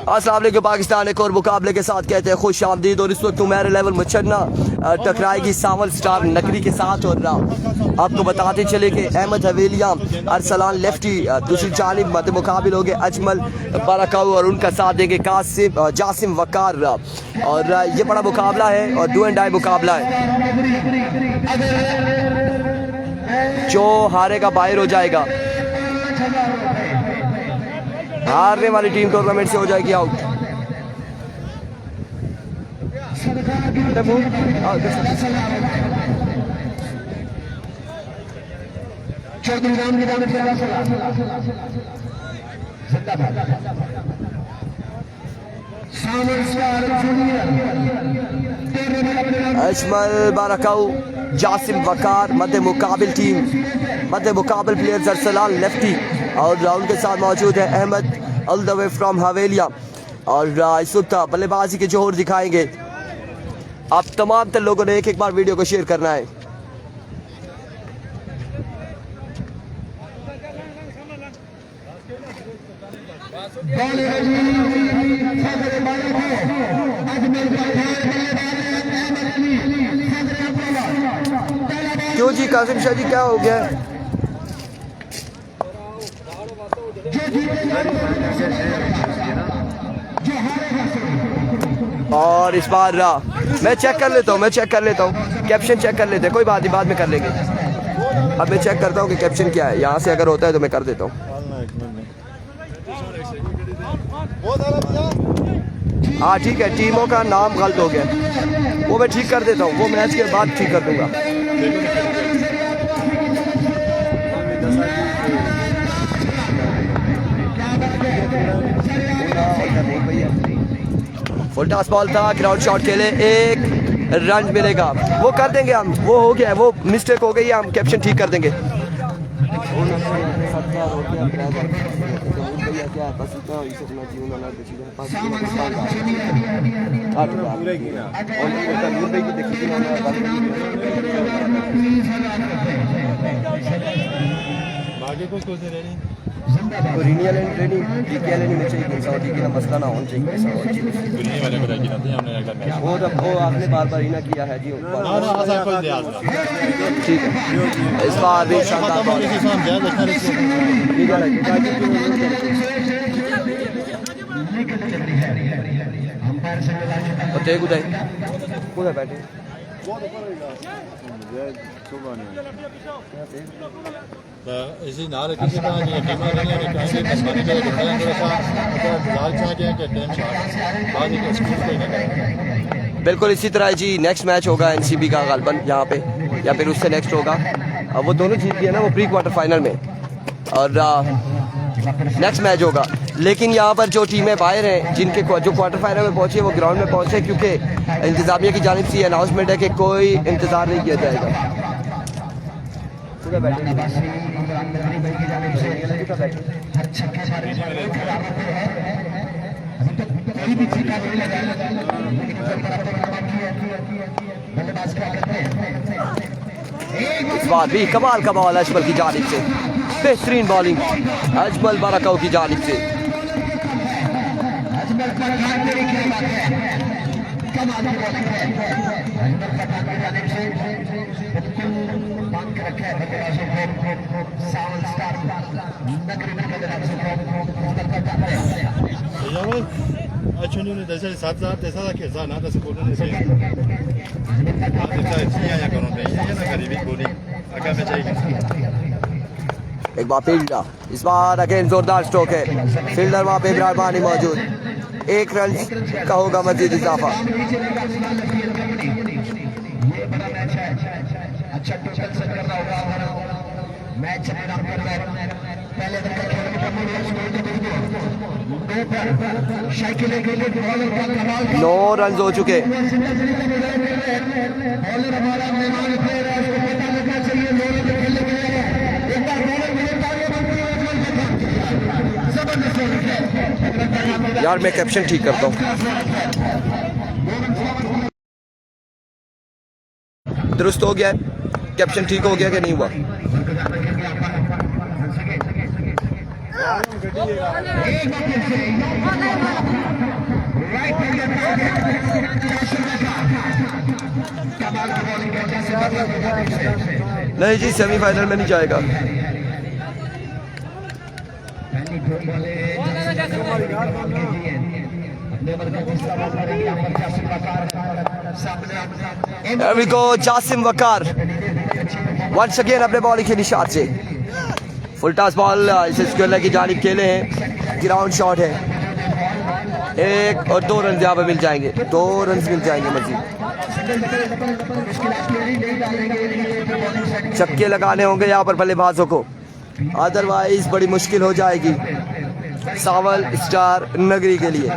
अस्सलाम वालेकुम पाकिस्तान एक और मुकाबले के साथ कहते हैं खुश आमदीद। और इस वक्त उमैर लेवल मच्छरना टकराएगी सावल स्टार नकरी के साथ। और आपको बताते चले कि अहमद हवेलिया अरसलान लेफ्टी दूसरी जानिब मत मुकाबिल हो गए अजमल बाराकाऊ और उनका साथ देंगे कासिम जासिम वकार। और ये बड़ा मुकाबला है और डू एंड डाई मुकाबला है। जो हारेगा बाहर हो जाएगा, हारने वाली टीम टूर्नामेंट से हो जाएगी आउट। अजमल बाराकाऊ जासिम वकार मध्य मुकाबिल टीम, मध्य मुकाबिल प्लेयर्स अरसलान लेफ्टी और उनके साथ मौजूद है Ahmed all the way from Havelian. और इस वक्त बल्लेबाजी के जोहर दिखाएंगे। आप तमाम तर लोगों ने एक बार वीडियो को शेयर करना है। क्यों जी कासिम शाह जी क्या हो गया? और इस बार मैं चेक कर लेता हूँ, कैप्शन चेक कर लेते हैं, कोई बात नहीं बाद में कर लेंगे। अब मैं चेक करता हूँ कि कैप्शन क्या है, यहाँ से अगर होता है तो मैं कर देता हूँ। हाँ ठीक है, टीमों का नाम गलत हो गया, वो मैं ठीक कर देता हूँ, वो मैच के बाद ठीक कर दूंगा। फुल टॉस बॉल था, ग्राउंड शॉट के लिए एक रन मिलेगा, वो कर देंगे हम, वो हो गया है, वो मिस्टेक हो गई है, हम कैप्शन ठीक कर देंगे। मसला ना होना चाहिए, वो आपने बार बार ही ना किया है जी। ठीक है, इस बार भी बैठे इसी नाल किसी का नहीं टीमां नहीं है कहीं कसमानी के थोड़ा सा जाल चाह गया कि टाइम शॉट बाद में स्कोर कोई नहीं। बिल्कुल इसी तरह जी नेक्स्ट मैच होगा एनसीबी का गालबन यहाँ पे, या फिर उससे नेक्स्ट होगा। वो दोनों जीत गए ना वो प्री क्वार्टर फाइनल में, और नेक्स्ट मैच होगा। लेकिन यहाँ पर जो टीमें बाहर हैं जिनके जो क्वार्टर फाइनल में पहुंचे वो ग्राउंड में पहुंचे, क्योंकि इंतजामिया की जानिब से अनाउंसमेंट है कि कोई इंतजार नहीं किया जाएगा। इस बार भी कमाल का बॉल अजमल की जानिब से, बेहतरीन बॉलिंग अजमल बाराकाऊ की जानिब से। अच्छा नहीं जैसे 7,000 ऐसा था कैसा ना तो सपोर्ट नहीं सही या करो पे ये ना करीबी बोली अगर मैं चाहिए। एक बार फील्डर, इस बार अगेन जोरदार स्ट्रोक है, फील्डर वहां पे इब्राहिम मानी मौजूद, एक रन का होगा मजीद इजाफा। नौ रन हो चुके। यार मैं कैप्शन ठीक करता हूँ। दुरुस्त हो गया है, कैप्शन ठीक हो गया कि नहीं हुआ? नहीं जी, सेमीफाइनल में नहीं जाएगा। There we go, Jasim Waqar once again अपने बॉलिंग के निशान से फुल टॉस बॉल इसे स्क्वायर की जानिब खेले हैं। ग्राउंड शॉट है, 1 और 2 रन यहाँ पे मिल जाएंगे, 2 रन मिल जाएंगे मजीद। छक्के लगाने होंगे यहाँ पर बल्लेबाजों को, अदरवाइज बड़ी मुश्किल हो जाएगी सावल स्टार नगरी के लिए।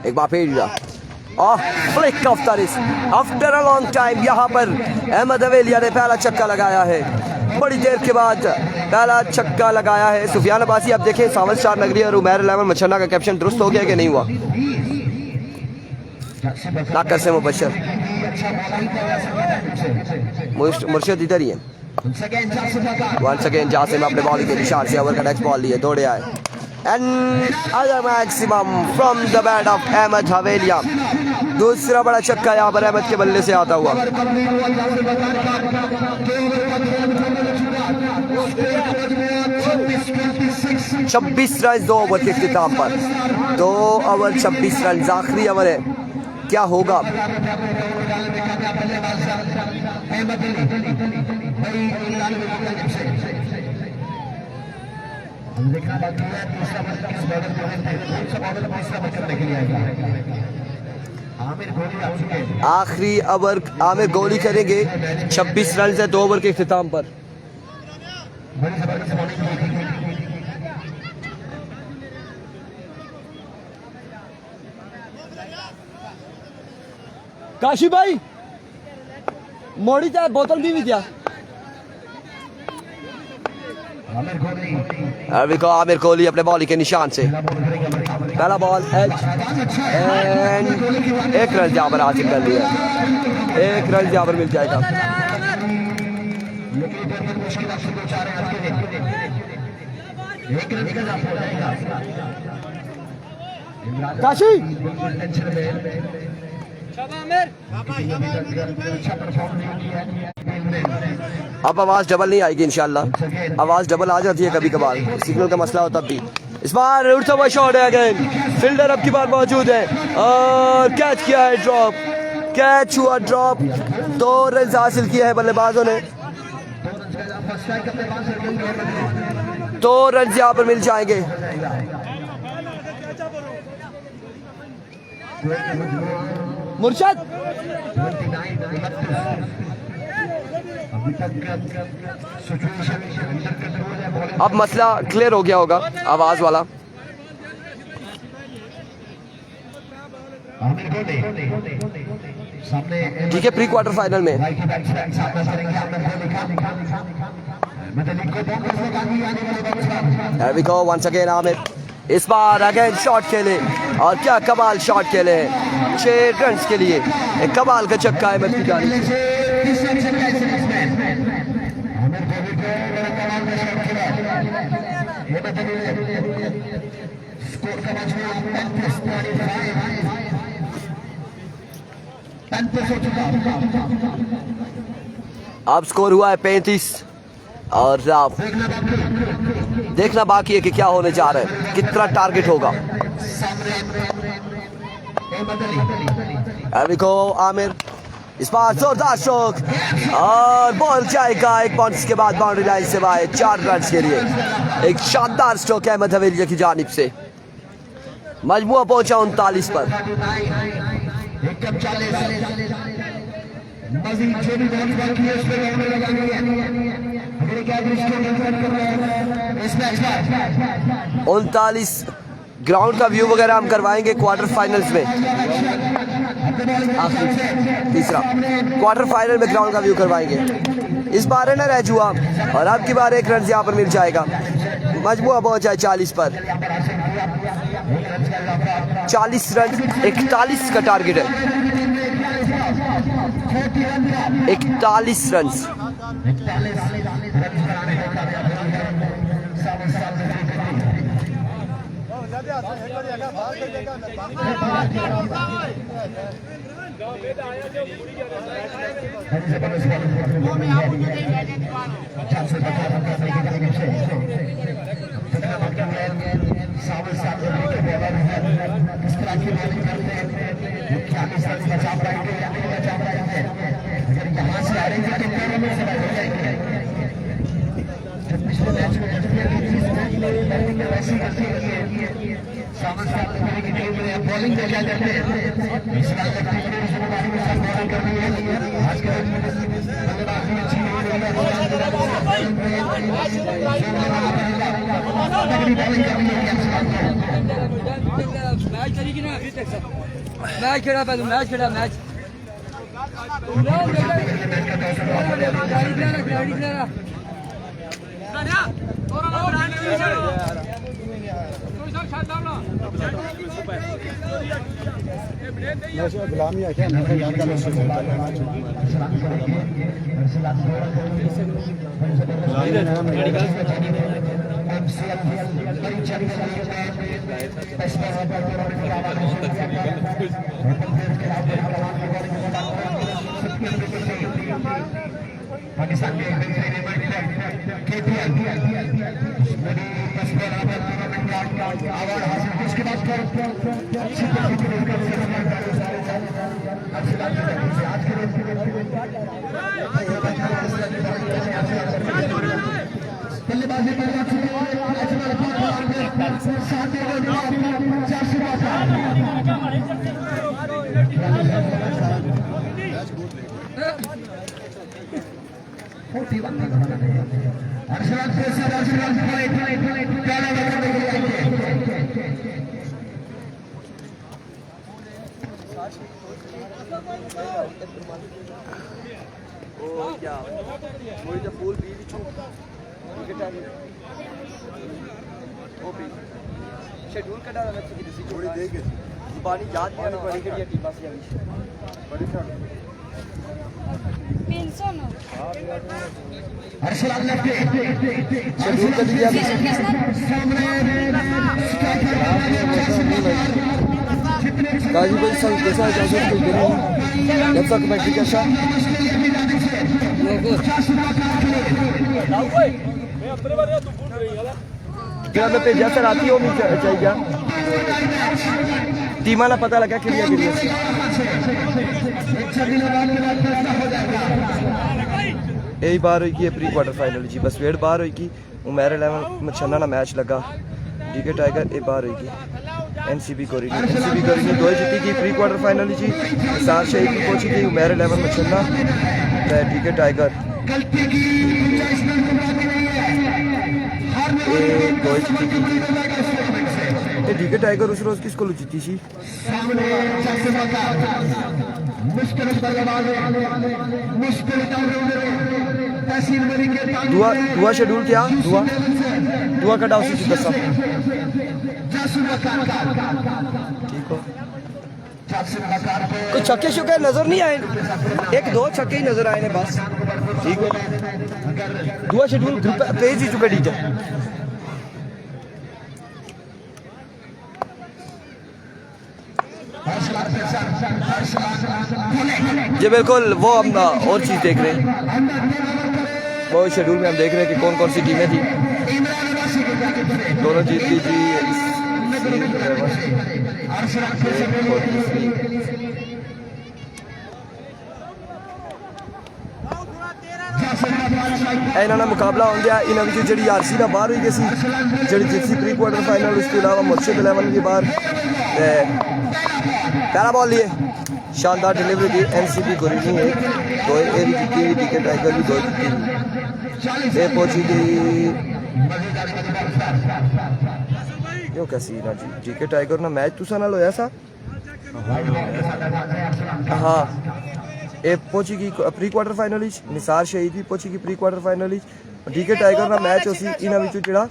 एक बार फिर flick of the wrist after a long time यहाँ पर अहमद हवेलिया ने पहला छक्का लगाया है, बड़ी देर के बाद पहला छक्का लगाया है सुफियान अब्बासी। अब देखें सावल स्टार नगरी और उमैर 11 मछन्ना का कैप्शन दुरुस्त हो गया कि नहीं हुआ। नाकर से मुबशर मुर्शिद इधर ही है। वंस अगेन जासिम अपने बॉलिंग के निशान से ओवर का नेक्स्ट बॉल लिए दौड़े आए and other maximum from the bat off Ahmed Havelian. दूसरा बड़ा छक्का यहाँ पर अहमद के बल्ले से आता हुआ। 26 रन 2 ओवर के इख्तिताम पर, 2 ओवर 26 रन आखिरी ओवर है, क्या होगा। आखिरी ओवर आमिर गोली करेंगे, 26 रन है 2 ओवर के इख्तिताम पर। काशी भाई मोड़ी चाहे बोतल भी क्या आमिर कोहली अपने बॉलिंग के निशान से पहला बॉल एज एंड 1 रन यहाँ पर हासिल कर लिया, 1 रन यहाँ पर मिल जाएगा। काशी अब आवाज डबल नहीं आएगी इंशाल्लाह, आवाज डबल आ जाती है कभी कभार, सिग्नल का मसला हो तब भी। इस बार उड़ता हुआ शॉट है अगेन, फील्डर अब की बार मौजूद है और कैच किया है, ड्रॉप कैच हुआ, ड्रॉप 2 रन हासिल किया है बल्लेबाजों ने, 2 रन यहाँ पर मिल जाएंगे। मुर्शद अब मसला क्लियर हो गया होगा आवाज वाला। ठीक है, प्री क्वार्टर फाइनल में Here we go once again Aamir, इस बार अगेन शॉट खेले और क्या कमाल शॉट खेले हैं, 6 रन के लिए एक कमाल का छक्का है मत जाने। अब स्कोर हुआ है 35 और देखना बाकी है कि क्या होने जा रहा है, कितना टारगेट होगा। आमिर इस बार जोरदार स्ट्रोक और बॉल जाएगा 1 बाउंस के बाद बाउंड्री लाइन से बाहर, 4 रन के लिए एक शानदार स्ट्रोक है अहमद हवेलिया की जानिब से। मजमुआ पहुंचा 39 पर। उनतालीस ग्राउंड का व्यू वगैरह हम करवाएंगे क्वार्टर फाइनल्स में, तीसरा क्वार्टर फाइनल में ग्राउंड का व्यू करवाएंगे। इस बार है ना रह जुआ और अब की बार 1 रन यहाँ पर मिल जाएगा, मजमुआ पहुंचा है 40 पर। 40 रन 41 का टारगेट है, 41 रन। बॉलिंग को क्या करते हैं मैच खेला पहले मैच खेला मैच गुलामी है क्या पाकिस्तान के अवार्ड हासिल उसके बाद बल्लेबाजी शेड्यूल कटा रहा थोड़ी देर के जुबानी याद नहीं आनी पड़ी कि टीम से अभी बड़ी शॉट 300 नो अर्शलाल लेफ्ट शेड्यूल कर दिया काजी भाई संग कैसा इजाजत कोई देना जब तक कमेंट्री कैसा क्या मैं भेजा सर आती हो चाहिए टीमा ना पता लगा कि यही बार हुई कि प्री क्वार्टर फाइनल जी बस वेट बार हुई कि उमेर 11 मछना ना मैच लगा डीके टाइगर ये बार हुई कि एनसीबी कोरिनी दो जीती की प्री क्वार्टर फाइनल जी सार शहीद की पहुंची थी उमेर 11 मछना डीके टाइगर दो जीती थी डीके टाइगर उस रोज किसको जीती थी दुआ शेड्यूल क्या दुआ का डाउन सी दसा ठीक हो कुछ छक्के शुक्के नजर नहीं आए एक दो छक्के ही नजर आए ने बस ठीक है दुआ शेड्यूल पेज ही चुका डीजे जी बिल्कुल वो हम और चीज़ देख रहे हैं वो शेड्यूल में हम देख रहे हैं कि कौन कौन सी टीमें थी दोनों जीत ली थी इन्होंने मुकाबला हो गया इन्होंने जी आरसी ना बाहर हुई गई सी जी जीती प्री क्वार्टर फाइनल उसके अलावा मुर्शिद 11 की बाहर पहला बॉल लिए शानदार डिलीवरी दी एनसीबी कोरिनी है दो ये भी जीती हुई डीके टाइगर भी दो जीती हुई ये पहुंची गई क्यों कैसी ना जी डीके टाइगर ना मैच तुसा नाल होया सा हाँ ये पहुंची गई प्री क्वार्टर फाइनल निसार शहीद भी पहुंची गई pre quarter final DK Tiger ना मैच उसी इन्हां विचों जिहड़ा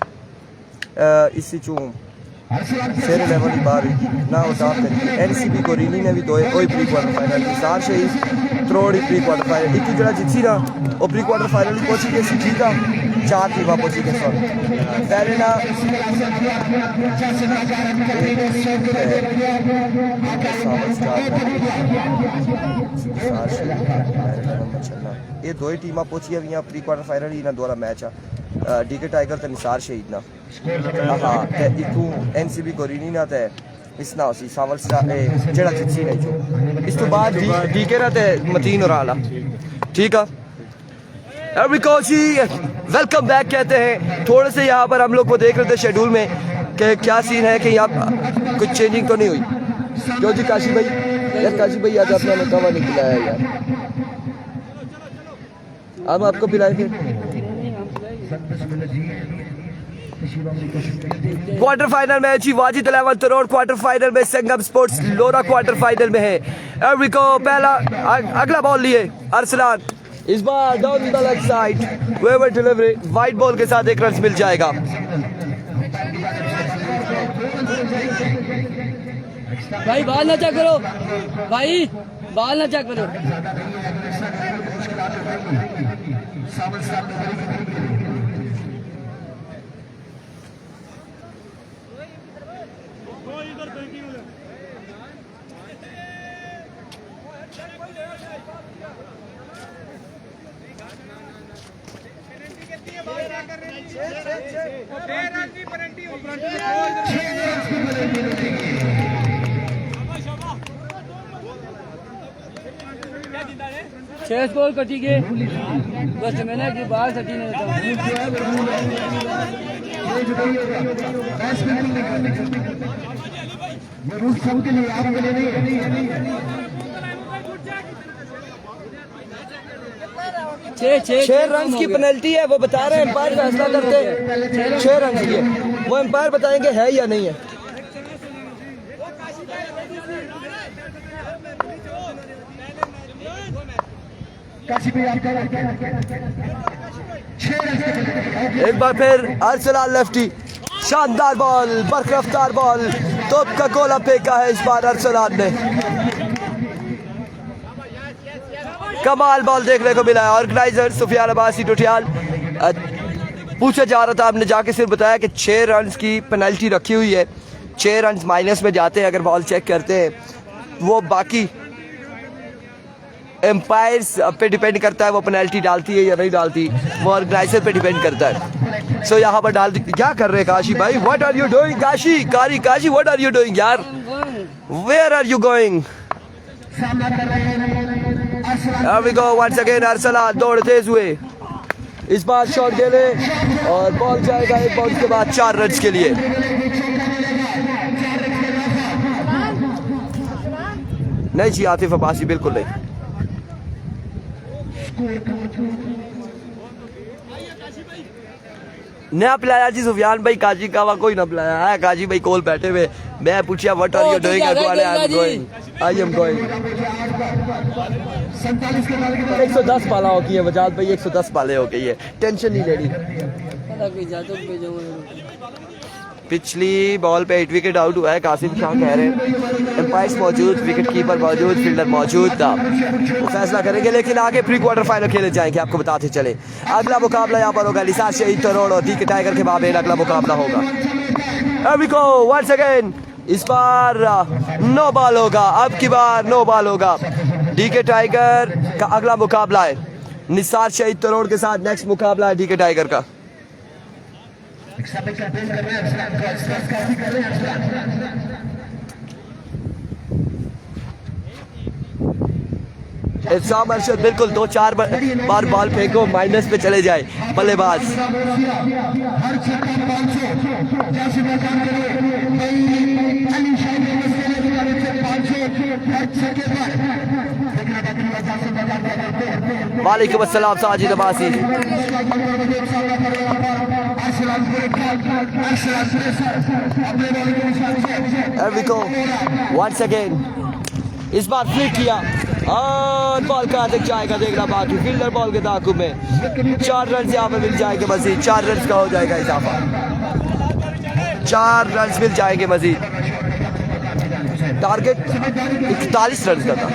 इस चों शेर लेवल की बार ना उतार करी एनसीबी कोरिनी ने भी दो कोई प्री क्वार्टर फाइनल निसार शहीद त्रोड़ी प्री क्वार्टर फाइनल एक जरा जितसी ना वो प्री क्वार्टर फाइनल पहुंची गई सी जीता 4 टीम पहुंची गई सर पहले ना ये दो ही टीम पहुंची हुई प्री क्वार्टर फाइनल ही ना दोबारा मैच आ डीके टाइगर ते निसार शहीद ना हाँ ते इतू एनसीबी कोरिनी ना ते इस ना उसी सावल स्टार जेड़ा जितसी नहीं जो इस तो बाद डीके ना ते मतीन और आला ठीक है जी वेलकम बैक कहते हैं। थोड़े से यहाँ पर हम लोग को देख रहे थे शेड्यूल में कि क्या सीन है कि यहाँ कुछ चेंजिंग तो नहीं हुई क्यों जी काशी भाई यार काशी भाई आज आपने हमें कवा नहीं खिलाया यार अब आपको पिलाएंगे क्वार्टर फाइनल में जी वाजिद 11 करोड़ क्वार्टर फाइनल में संगम स्पोर्ट्स लोरा क्वार्टर फाइनल में है एवरिको पहला अगला बॉल लिए अरसलान इस बार डाउन द लेग साइड वेवर डिलीवरी वाइट बॉल के साथ एक रन मिल जाएगा। भाई बाल ना चेक करो भाई बाल ना चेक करो छह स्कोर कटी गए बस मैंने की बाहर सटी नहीं छह रन की पेनल्टी है वो बता रहे हैं एम्पायर फैसला करके 6 रन की है वो एम्पायर बताएंगे है या नहीं है। एक बार फिर अरसलान लेफ्टी शानदार बॉल बरकरफ्तार बॉल तोप का गोला फेंका है इस बार अरसलान ने कमाल बॉल देखने को मिला है। ऑर्गेनाइजर सुफियान अब्बासी टुटियाल पूछा जा रहा था आपने जाके सिर्फ बताया कि 6 रन की पेनल्टी रखी हुई है 6 रन माइनस में जाते हैं अगर बॉल चेक करते हैं वो बाकी एम्पायर्स पे डिपेंड करता है वो पेनल्टी डालती है या नहीं डालती वो ऑर्गेनाइजर पे डिपेंड करता है। सो यहाँ पर डाल क्या कर रहे हैं काशी भाई what are you doing Kashi what are you doing यार where are you going Here we go once again Arsalan दौड़ तेज हुए इस बार शॉट खेले और बॉल जाएगा एक बॉल के बाद 4 रन के लिए। नहीं जी आतिफ अब्बासी बिल्कुल नहीं नया पिलाया जी सुफियान भाई काजी कावा कोई ना पिलाया है काजी भाई कोल बैठे हुए मैं पूछा what are you doing I am going 110 पाला हो गई है वजाद भाई 110 पाले हो गई है टेंशन नहीं लेनी। पिछली बॉल पे 8 विकेट आउट हुआ है कासिम शाह कह रहे हैं एम्पायर्स मौजूद विकेट कीपर मौजूद फील्डर मौजूद था वो फैसला करेंगे लेकिन आगे प्री क्वार्टर फाइनल खेले जाएंगे आपको बताते चले। अगला मुकाबला यहाँ पर होगा निसार शहीद तरोड़ और डीके टाइगर के माबेन अगला मुकाबला होगा। अभी वंस अगेन इस बार नो बॉल होगा अब की बार नो बॉल होगा डीके टाइगर का अगला मुकाबला है निसार शहीद तरोड़ के साथ नेक्स्ट मुकाबला है डीके टाइगर का। इल्जाम अरशद बिल्कुल 2-4 बार बॉल फेंको माइनस पे चले जाए बल्लेबाज वालेकुम अस्सलाम Sajid Abbasi Here we go once again इस बार फ्लिक किया और बॉल कहाँ तक जाएगा देखना बाकी फील्डर बॉल के ताकुब में 4 रन यहाँ पे मिल जाएंगे मजीद 4 रन का हो जाएगा इजाफा। 4 रन मिल जाएंगे मजीद। टारगेट 41 रन का था।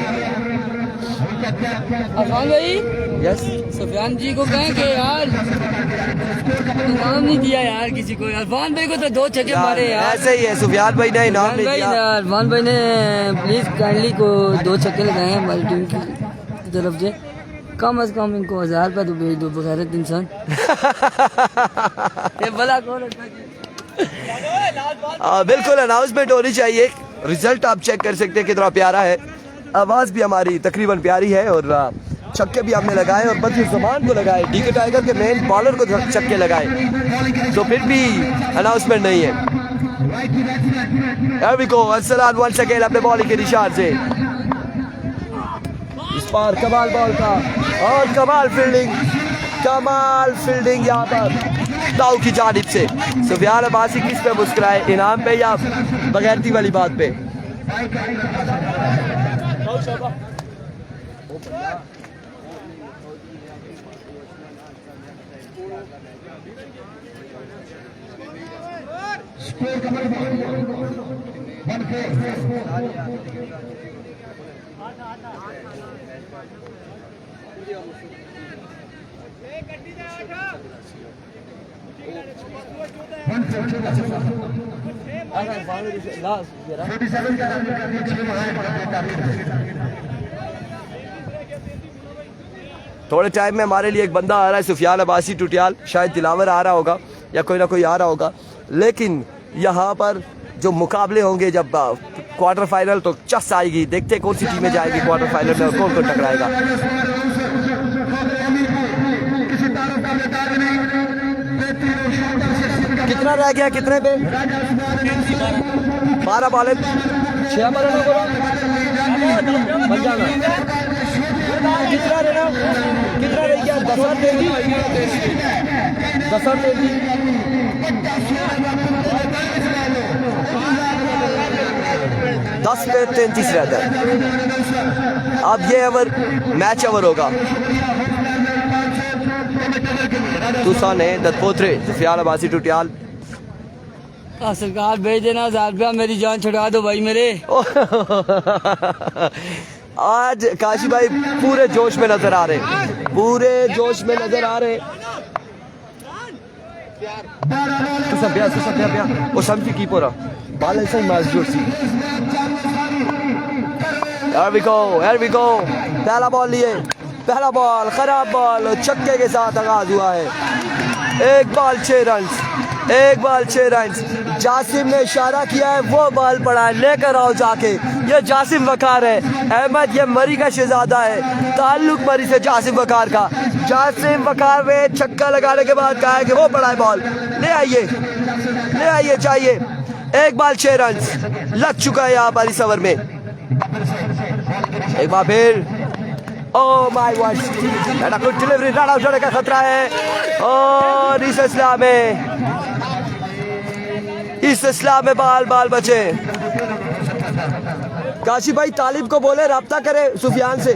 अफान भाई यस सुफियान जी को कहें कि यार इनाम नहीं दिया यार किसी को। अफान भाई को तो 2 छक्के मारे यार। ऐसे ही है, सुफियान भाई ने इनाम नहीं दिया। अरमान भाई ने प्लीज काइंडली को 2 छक्के लगाए हैं हमारी टीम की तरफ से। कम से कम इनको 1000 रुपया तो भेज दो बगैरत इंसान। ये भला कौन है? बिल्कुल अनाउंसमेंट होनी चाहिए। रिजल्ट आप चेक कर सकते हैं कितना प्यारा है। आवाज़ भी हमारी तकरीबन प्यारी है और छक्के भी हमने लगाए और बदजुज़मान को लगाए, डीके टाइगर के मेन बॉलर को छक्के लगाए, तो फिर भी अनाउंसमेंट नहीं है। Here we go, Arsalan once again अपने बॉलिंग के निशान से इस बार कमाल बॉल का और कमाल फील्डिंग यहाँ पर दाऊ की जानिब से। सुफियान अब्बासी किस पे मुस्कुराए, इनाम पे या बगैरती वाली बात पे? थोड़े टाइम में हमारे लिए एक बंदा आ रहा है, सुफियान अब्बासी टुटियाल, शायद दिलावर आ रहा होगा या कोई ना कोई आ रहा होगा। लेकिन यहाँ पर जो मुकाबले होंगे जब क्वार्टर फाइनल, तो चस आएगी। देखते हैं कौन सी टीमें जाएगी क्वार्टर फाइनल में और कौन कौन टकराएगा। कितना रह गया, कितने पे? 12 बॉलें 6 बॉल बन जाना। कितना रहना, कितना रह गया? 10 और 33 10 पे 33 रहता है। अब ये ओवर मैच ओवर होगा। तूफान है दत्पोत्रे, सुफियान अब्बासी टुटियाल। सरकार भेज देना 1000 रुपया, मेरी जान छुड़ा दो भाई मेरे। आज काशी भाई पूरे जोश में नजर आ रहे, वो समझी की पूरा बाल ऐसा ही मैच जोश। Here we go, पहला बॉल लिए, पहला बॉल खराब बॉल, छक्के के साथ आगाज हुआ है। 1 बॉल 6 रन। जासिम ने इशारा किया है, वो बॉल पड़ा है, लेकर आओ जाके। ये जासिम वकार है, अहमद ये मरी का शहजादा है, ताल्लुक मरी से जासिम वकार का। जासिम वकार ने छक्का लगाने के बाद कहा है कि वो पड़ा है बॉल, ले आइए चाहिए। 1 बॉल 6 रन लग चुका है यहाँ पर इस ओवर में। एक बार फिर ओह माय गॉड, कुछ डिलीवरी रन आउट होने का खतरा है। और इस इस्लाम में बाल बचे। काशी भाई तालिब को बोले राब्ता करे सुफियान से।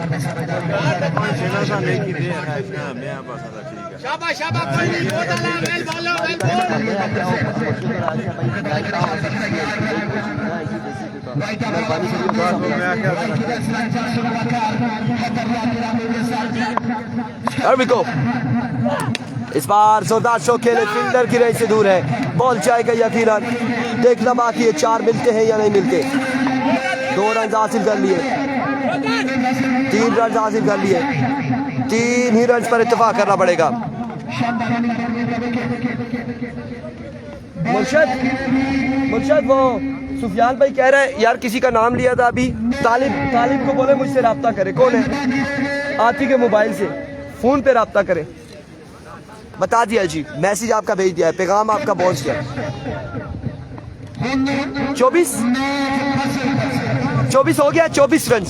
इस बार जोरदार शॉट खेले, फील्डर की रेंज से दूर है, बॉल जाएगा यकीनन। देखना बाकी है 4 मिलते हैं या नहीं मिलते। 2 रन हासिल कर लिए, 3 रन हासिल कर लिए, 3 ही रन पर इत्तेफाक करना पड़ेगा। मुर्शद वो सुफियान भाई कह रहे हैं यार किसी का नाम लिया था अभी, तालिब को बोले मुझसे राब्ता करे। कौन है? आती के मोबाइल से फोन पे राब्ता करे। बता दिया जी, मैसेज आपका भेज दिया है, पैगाम आपका पहुंच गया। 24 हो गया, 24 रन।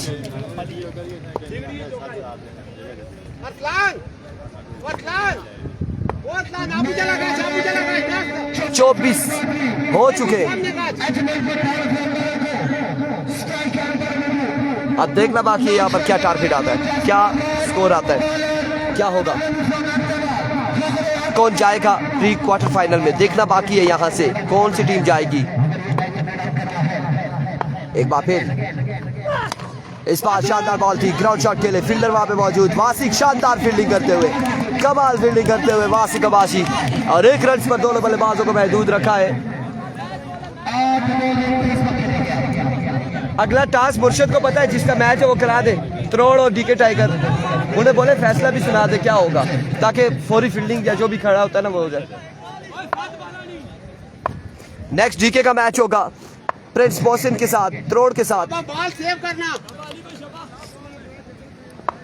24 हो चुके। अब देखना बाकी है यहाँ पर क्या टारगेट आता है, क्या स्कोर आता है, क्या होगा। कौन जाएगा प्री क्वार्टर फाइनल में, देखना बाकी है यहाँ से कौन सी टीम जाएगी। एक बार फिर इस बार शानदार बॉल थी ग्राउंड शॉट के लिए, फील्डर वहां पे मौजूद, वासिक शानदार फील्डिंग करते हुए, कमाल फील्डिंग करते हुए वासिक अब्बासी, और 1 रन पर दोनों बल्लेबाजों को महदूद रखा है। अगला टास्क मुर्शिद को पता है, जिसका मैच है वो करा दे, त्रोड़ और डीके टाइगर, उन्हें बोले फैसला भी सुना दे क्या होगा, ताकि फौरी फील्डिंग या जो भी खड़ा होता है ना वो हो जाए। नेक्स्ट डीके का मैच होगा प्रिंस मोहसिन के साथ, त्रोड़ के साथ। बॉल सेव करना।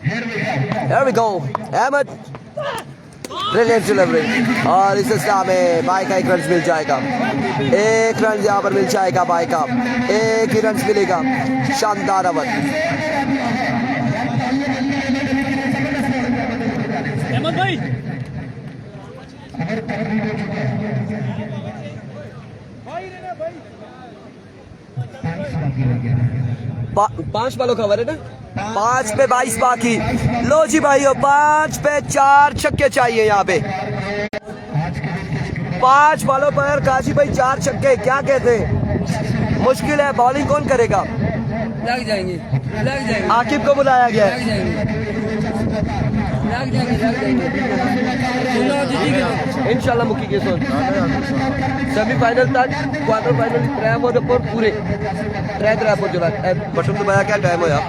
Here we go, Ahmed, brilliant delivery, और इस स्टार में बाई का 1 रन मिल जाएगा, 1 रन यहाँ पर मिल जाएगा बाई का, 1 ही रन मिलेगा। शानदार ओवर, अहमद भाई 5 बॉलों का ओवर है ना, 5 पे 22 बाकी। लो जी भाइयों, 5 पे 4 छक्के चाहिए यहाँ पे, 5 बॉलों पर काशी भाई 4 छक्के, क्या कहते हैं? मुश्किल है, बॉलिंग कौन करेगा? लग जाएंगे, लग जाएंगे, आकिब को बुलाया गया लग है। जाएंगे, लग जाएंगे, लग जाएंगे। इंशाल्लाह मुक्की के सोच सेमीफाइनल तक, क्वार्टर फाइनल 3 और पूरे 3 पर जुड़ा बटन तो क्या टाइम होया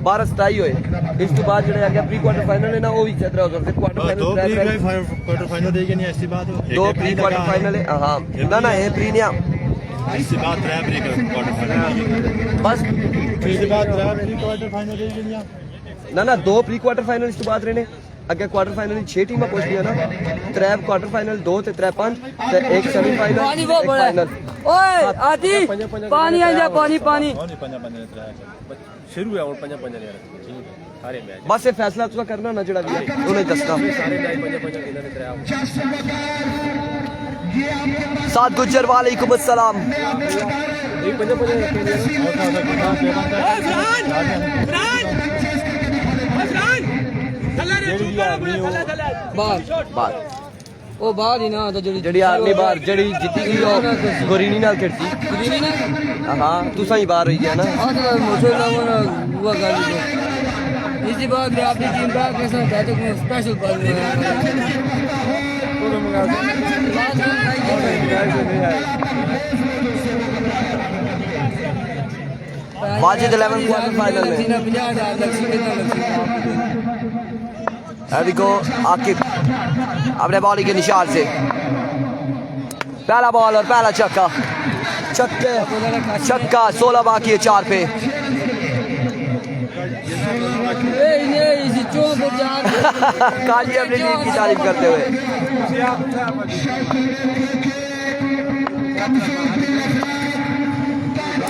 12:27 होए। इस तो बाद जो आगे प्री क्वार्टर फाइनल है ना, वो भी 17 हो सकते, क्वार्टर फाइनल 2 क्वार्टर फाइनल देगी नहीं, ऐसी बात हो, 2 प्री क्वार्टर फाइनल है। हां ना ना, ये प्री नहीं, इससे बात 3 प्री क्वार्टर फाइनल बस इससे बात 3 प्री क्वार्टर फाइनल देगी नहीं ना ना, 2 प्री क्वार्टर फाइनल इस तो बाद रहने। अगर क्वार्टर फाइनल 6 टीमें पहुंच गई ना, 3 क्वार्टर फाइनल, 2 ते 3 5 ते 1 सेमीफाइनल, पानी वो 1 बड़ा है। फाइनल। ओए आती पानी आ जा, पानी पानी शुरू है और पंजा पंजा नहीं सारे मैच बस ये फैसला तुझा करना ना, जड़ा भी है उन्हें दसना। सारे मैच पंजा पंजा इन्होंने कराया। साथ गुज्जर वालेकुम अस्सलाम। एक पंजा पंजा बात ओ बाहर ही ना तो जड़ी आर्मी बाहर जड़ी जीती गई और गोरीनी नाल खेलती। गुरीनी ना हाँ तू सही बाहर हुई है ना। आज तो मुझे लगा ना हुआ गाली को इसी बात में आपकी टीम का कैसा था तो स्पेशल बात वाजिद 11 क्वार्टर फाइनल में। को आकिब अपने बॉलिंग के निशान से पहला बॉल और पहला छक्का, छक्का 16 बाकी है 4 पे। काली अपनी टीम की तारीफ करते हुए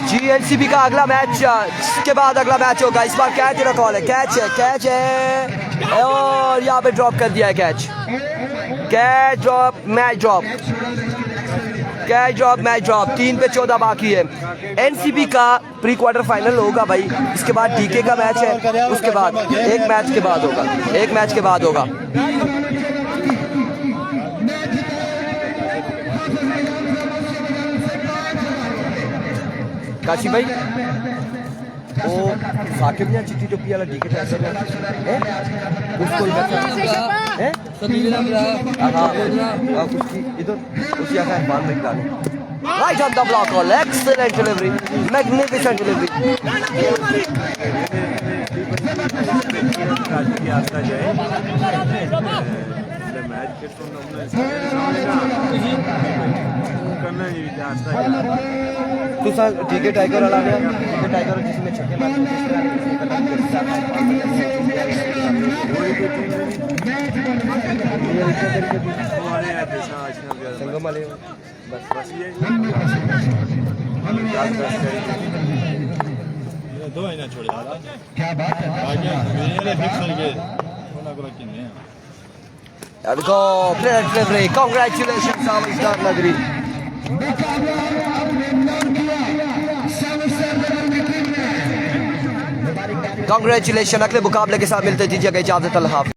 GNCB का अगला मैच के बाद अगला मैच होगा। इस बार कैच का कॉल है, कैच है और यहाँ पे ड्रॉप कर दिया है कैच ड्रॉप मैच ड्रॉप 3 पे 14 बाकी है। NCB का प्री क्वार्टर फाइनल होगा भाई, इसके बाद DK का मैच है, उसके बाद एक मैच के बाद होगा। काशी भाई वो साकिब ने चिट्ठी टोपी वाला DK टाइगर है उसको है इधर उसी आका बाल में डाले right on the block all excellent delivery magnificent delivery. तो सर DK टाइगर वाला गया, DK टाइगर जिसमें छक्के मारते संगम वाले बस ये 2 है ना छोड़े क्या बात है। आगे मेरे फिक्स हो गए कोना को किन्ने There we go, brilliant delivery, congratulations our star Nagri। Congratulations, अगले मुकाबले के साथ मिलते दीजिएगा इजाजत, अल्लाह हाफ़िज़।